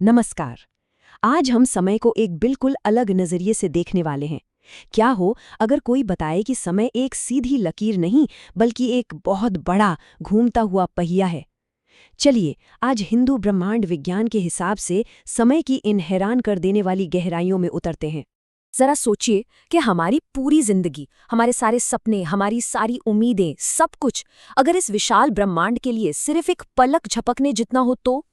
नमस्कार। आज हम समय को एक बिल्कुल अलग नजरिए से देखने वाले हैं। क्या हो अगर कोई बताए कि समय एक सीधी लकीर नहीं बल्कि एक बहुत बड़ा घूमता हुआ पहिया है। चलिए आज हिंदू ब्रह्मांड विज्ञान के हिसाब से समय की इन हैरान कर देने वाली गहराइयों में उतरते हैं। जरा सोचिए कि हमारी पूरी जिंदगी, हमारे सारे सपने, हमारी सारी उम्मीदें, सब कुछ अगर इस विशाल ब्रह्मांड के लिए सिर्फ एक पलक झपकने जितना हो तो?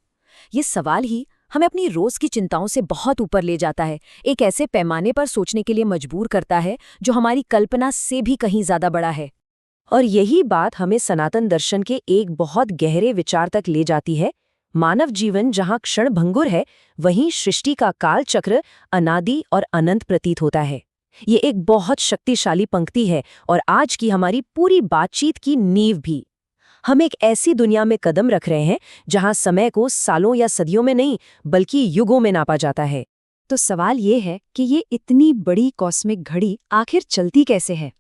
ये सवाल ही हमें अपनी रोज की चिंताओं से बहुत ऊपर ले जाता है, एक ऐसे पैमाने पर सोचने के लिए मजबूर करता है जो हमारी कल्पना से भी कहीं ज्यादा बड़ा है। और यही बात हमें सनातन दर्शन के एक बहुत गहरे विचार तक ले जाती है। मानव जीवन जहाँ क्षणभंगुर है, वहीं सृष्टि का काल चक्र अनादि और अनंत प्रतीत होता है। ये एक बहुत शक्तिशाली पंक्ति है और आज की हमारी पूरी बातचीत की नींव भी। हम एक ऐसी दुनिया में कदम रख रहे हैं जहां समय को सालों या सदियों में नहीं बल्कि युगों में नापा जाता है। तो सवाल ये है कि ये इतनी बड़ी कॉस्मिक घड़ी आखिर चलती कैसे है?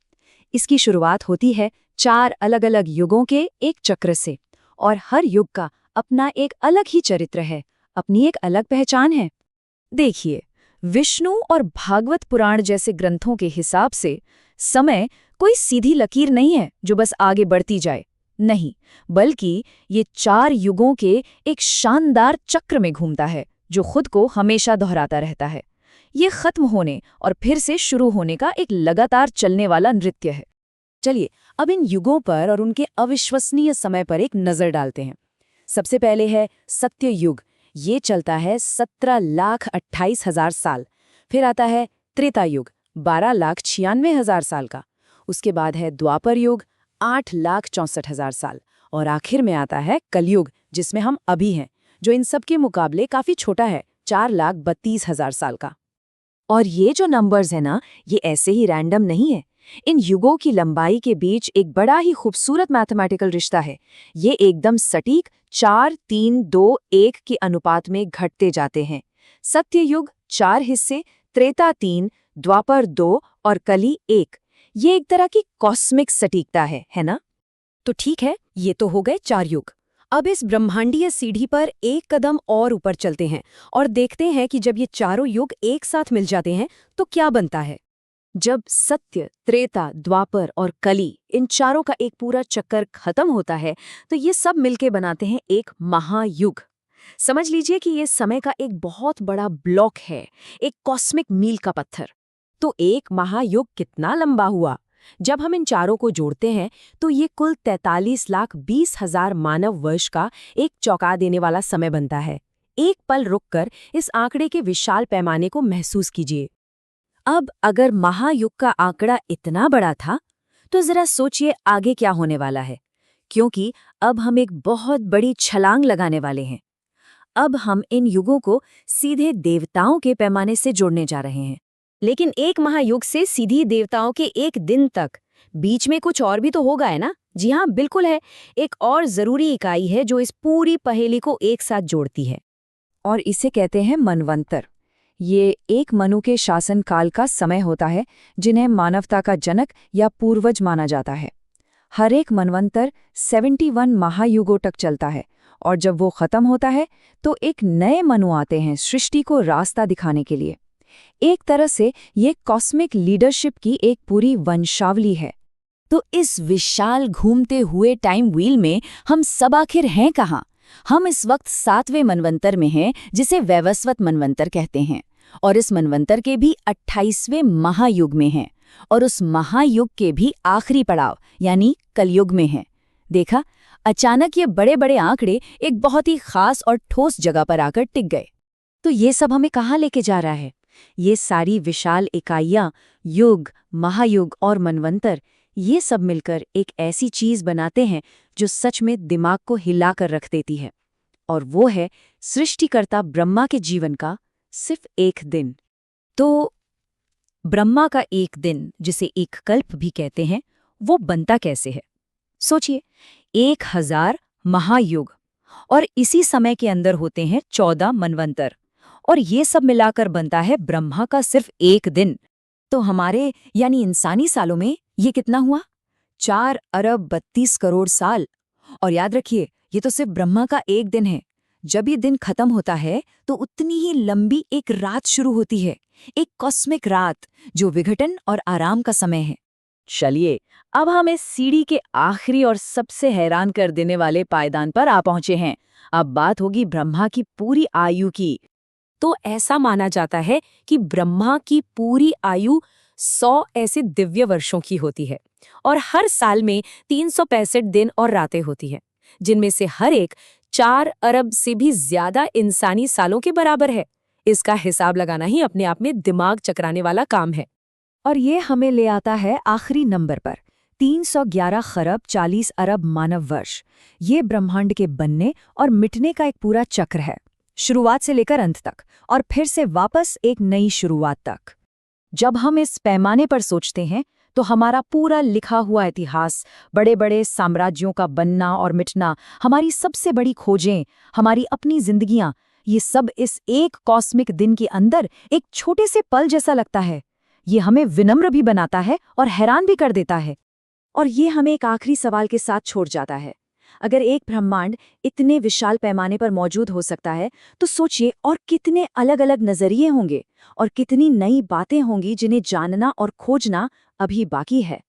इसकी शुरुआत होती है 4 अलग-अलग युगों के एक चक्र से, और हर युग का अपना एक अलग ही चरित्र है, अपनी एक अलग पहचान है। देखिए, विष्णु और भागवत पुराण जैसे ग्रंथों के हिसाब से समय कोई सीधी लकीर नहीं है जो बस आगे बढ़ती जाए। नहीं, बल्कि ये 4 युगों के एक शानदार चक्र में घूमता है जो खुद को हमेशा दोहराता रहता है। ये खत्म होने और फिर से शुरू होने का एक लगातार चलने वाला नृत्य है। चलिए अब इन युगों पर और उनके अविश्वसनीय समय पर एक नजर डालते हैं। सबसे पहले है सत्य युग। ये चलता है 17,28,000 साल। फिर आता है त्रेता युग, 12,96,000 साल का। उसके बाद है द्वापर युग, 8,64,000 साल। और आखिर में आता है कलयुग, जिसमें हम अभी हैं, जो इन सब के मुकाबले काफी छोटा है, 4,32,000 साल का। और ये जो नंबर्स हैं ना, ये ऐसे ही रैंडम नहीं है। इन युगों की लंबाई के बीच एक बड़ा ही खूबसूरत मैथमेटिकल रिश्ता है। ये एकदम सटीक 4, 3, 2, 1 के अनुपात में घटते जाते हैं। सत्य युग 4 हिस्से, त्रेता 3, द्वापर 2 और कली 1। ये एक तरह की कॉस्मिक सटीकता है ना? तो ठीक है, ये तो हो गए 4 युग। अब इस ब्रह्मांडीय सीढ़ी पर एक कदम और ऊपर चलते हैं और देखते हैं कि जब ये चारों युग एक साथ मिल जाते हैं तो क्या बनता है। जब सत्य, त्रेता, द्वापर और कली, इन चारों का एक पूरा चक्कर खत्म होता है तो ये सब मिलके बनाते हैं एक महायुग। समझ लीजिए कि ये समय का एक बहुत बड़ा ब्लॉक है, एक कॉस्मिक मील का पत्थर। तो एक महायुग कितना लंबा हुआ? जब हम इन चारों को जोड़ते हैं तो ये कुल 43,20,000 मानव वर्ष का एक चौंका देने वाला समय बनता है। एक पल रुककर इस आंकड़े के विशाल पैमाने को महसूस कीजिए। अब अगर महायुग का आंकड़ा इतना बड़ा था तो जरा सोचिए आगे क्या होने वाला है, क्योंकि अब हम एक बहुत बड़ी छलांग लगाने वाले हैं। अब हम इन युगों को सीधे देवताओं के पैमाने से जोड़ने जा रहे हैं। लेकिन एक महायुग से सीधी देवताओं के एक दिन तक, बीच में कुछ और भी तो होगा, है ना? जी हाँ, बिल्कुल है। एक और जरूरी इकाई है जो इस पूरी पहेली को एक साथ जोड़ती है, और इसे कहते हैं मनवंतर। ये एक मनु के शासन काल का समय होता है जिन्हें मानवता का जनक या पूर्वज माना जाता है। हर एक मनवंतर 71 महायुगों तक चलता है, और जब वो खत्म होता है तो एक नए मनु आते हैं सृष्टि को रास्ता दिखाने के लिए। एक तरह से ये कॉस्मिक लीडरशिप की एक पूरी वंशावली है। तो इस विशाल घूमते हुए टाइम व्हील में हम सब आखिर हैं कहाँ? हम इस वक्त 7वें मनवंतर में हैं, जिसे वैवस्वत मनवंतर कहते हैं, और इस मनवंतर के भी 28वें महायुग में हैं, और उस महायुग के भी आखिरी पड़ाव यानी कलयुग में हैं। देखा, अचानक ये बड़े बड़े आंकड़े एक बहुत ही खास और ठोस जगह पर आकर टिक गए। तो ये सब हमें कहाँ लेके जा रहा है? ये सारी विशाल इकाइयां, युग, महायुग और मनवंतर, ये सब मिलकर एक ऐसी चीज बनाते हैं जो सच में दिमाग को हिलाकर रख देती है। और वो है सृष्टिकर्ता ब्रह्मा के जीवन का सिर्फ एक दिन। तो ब्रह्मा का एक दिन, जिसे एक कल्प भी कहते हैं, वो बनता कैसे है? सोचिए, 1000 महायुग, और इसी समय के अंदर होते हैं 14 मनवंतर, और ये सब मिलाकर बनता है ब्रह्मा का सिर्फ एक दिन। तो हमारे यानी इंसानी सालों में ये कितना हुआ? 4 अरब 32 करोड़ साल। और याद रखिए, ये तो सिर्फ ब्रह्मा का एक दिन है, जब ये दिन खत्म होता है तो उतनी ही लंबी एक रात शुरू होती है, एक कॉस्मिक रात जो विघटन और आराम का समय है। चलिए, अब हम इस सीढ़ी के आखिरी और सबसे हैरान कर देने वाले पायदान पर आ पहुंचे हैं। अब बात होगी ब्रह्मा की पूरी आयु की। तो ऐसा माना जाता है कि ब्रह्मा की पूरी आयु 100 ऐसे दिव्य वर्षों की होती है और हर साल में 365 दिन और रातें होती हैं, जिनमें से हर एक 4 अरब से भी ज्यादा इंसानी सालों के बराबर है। इसका हिसाब लगाना ही अपने आप में दिमाग चकराने वाला काम है। और ये हमें ले आता है आखिरी नंबर पर, 311 खरब 40 अरब मानव वर्ष। ये ब्रह्मांड के बनने और मिटने का एक पूरा चक्र है, शुरुआत से लेकर अंत तक, और फिर से वापस एक नई शुरुआत तक। जब हम इस पैमाने पर सोचते हैं तो हमारा पूरा लिखा हुआ इतिहास, बड़े बड़े साम्राज्यों का बनना और मिटना, हमारी सबसे बड़ी खोजें, हमारी अपनी जिंदगियां, ये सब इस एक कॉस्मिक दिन के अंदर एक छोटे से पल जैसा लगता है। ये हमें विनम्र भी बनाता है और हैरान भी कर देता है। और ये हमें एक आखिरी सवाल के साथ छोड़ जाता है। अगर एक ब्रह्मांड इतने विशाल पैमाने पर मौजूद हो सकता है, तो सोचिए और कितने अलग अलग नजरिए होंगे और कितनी नई बातें होंगी जिन्हें जानना और खोजना अभी बाकी है।